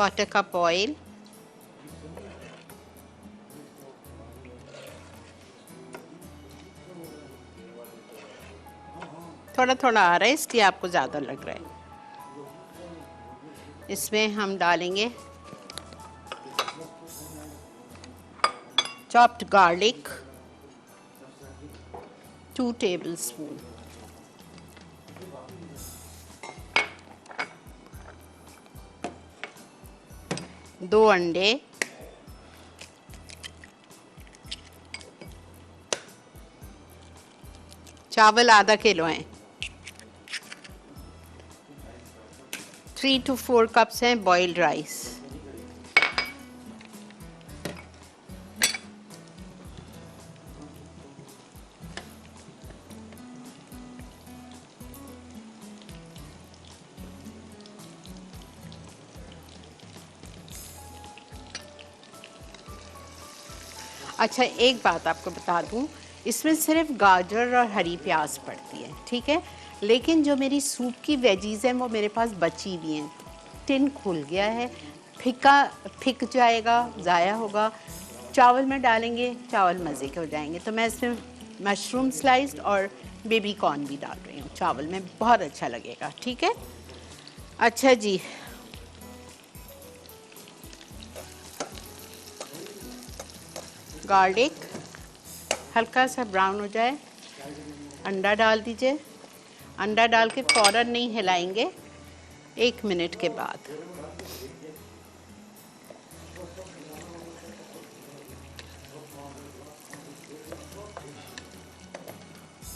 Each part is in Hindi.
1/4 कप ऑयल, थोड़ा थोड़ा आ रहा है इसलिए आपको ज़्यादा लग रहा है। इसमें हम डालेंगे चॉप्ड गार्लिक 2 टेबलस्पून, दो अंडे, चावल आधा किलो हैं, 3 to 4 कप्स हैं बॉइल्ड राइस, अच्छा एक बात आपको बता दूं, इसमें सिर्फ गाजर और हरी प्याज पड़ती है, ठीक है, लेकिन जो मेरी सूप की वेजीज हैं वो मेरे पास बची हुई हैं। टिन खुल गया है, फिक जाएगा, ज़ाया होगा। चावल में डालेंगे, चावल मज़े के हो जाएंगे। तो मैं इसमें मशरूम स्लाइस्ड और बेबी कॉर्न भी डाल रही हूँ चावल में, बहुत अच्छा लगेगा, ठीक है। अच्छा जी, गार्लिक हल्का सा ब्राउन हो जाए, अंडा डाल दीजिए। अंडा डाल के फ़ौरन नहीं हिलाएंगे, 1 मिनट के बाद।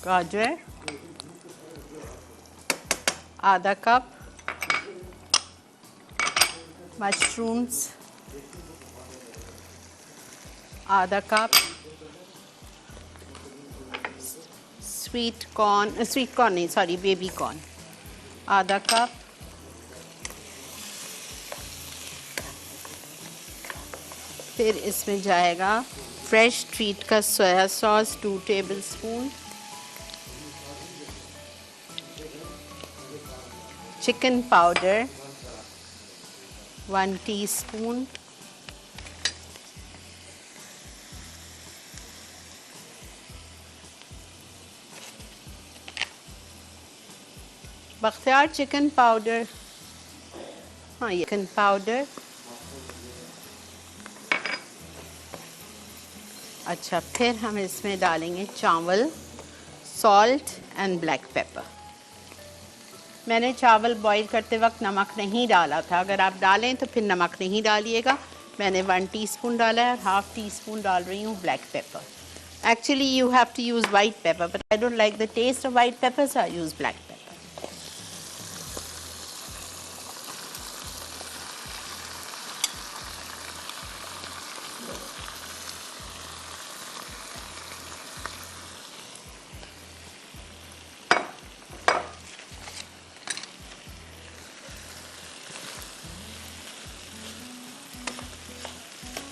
गाजर आधा कप, मशरूम्स आधा कप, स्वीट कॉर्न नहीं सॉरी बेबी कॉर्न आधा कप, फिर इसमें जाएगा फ्रेश ट्रीट का soya sauce 2 tablespoon, chicken powder 1 teaspoon, Bakhtiyar chicken powder, हाँ ये चिकन पाउडर। अच्छा, फिर हम इसमें डालेंगे चावल, सॉल्ट एंड ब्लैक पेपर। मैंने चावल बॉईल करते वक्त नमक नहीं डाला था, अगर आप डालें तो फिर नमक नहीं डालिएगा। मैंने 1 टीस्पून डाला है और ½ टीस्पून डाल रही हूँ black pepper. Actually you have to use white pepper, but I don't like the taste of white pepper, so I use black pepper.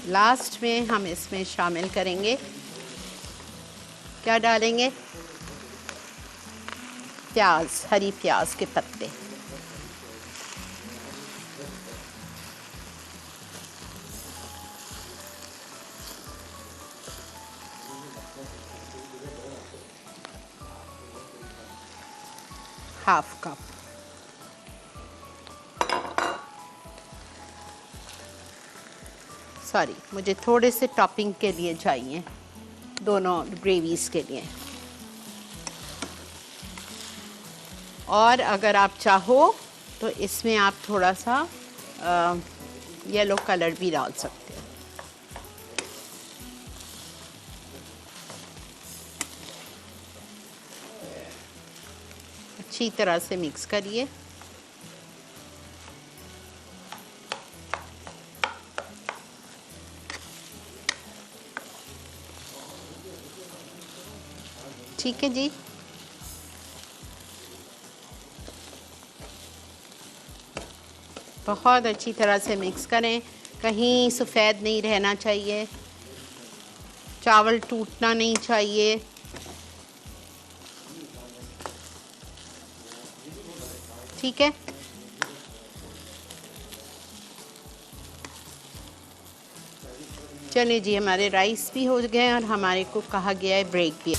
Last में हम इसमें शामिल करेंगे, क्या डालेंगे, प्याज, हरी प्याज के पत्ते। ½ कप। सॉरी, मुझे थोड़े से टॉपिंग के लिए चाहिए, दोनों ग्रेवीज के लिए। और अगर आप चाहो तो इसमें आप थोड़ा सा येलो कलर भी डाल सकते हो। अच्छी तरह से मिक्स करिए। ठीक है जी, बहुत अच्छी तरह से मिक्स करें, कहीं सफ़ेद नहीं रहना चाहिए, चावल टूटना नहीं चाहिए। ठीक है, चलिए जी, हमारे राइस भी हो गए और हमारे को कहा गया है ब्रेक भी।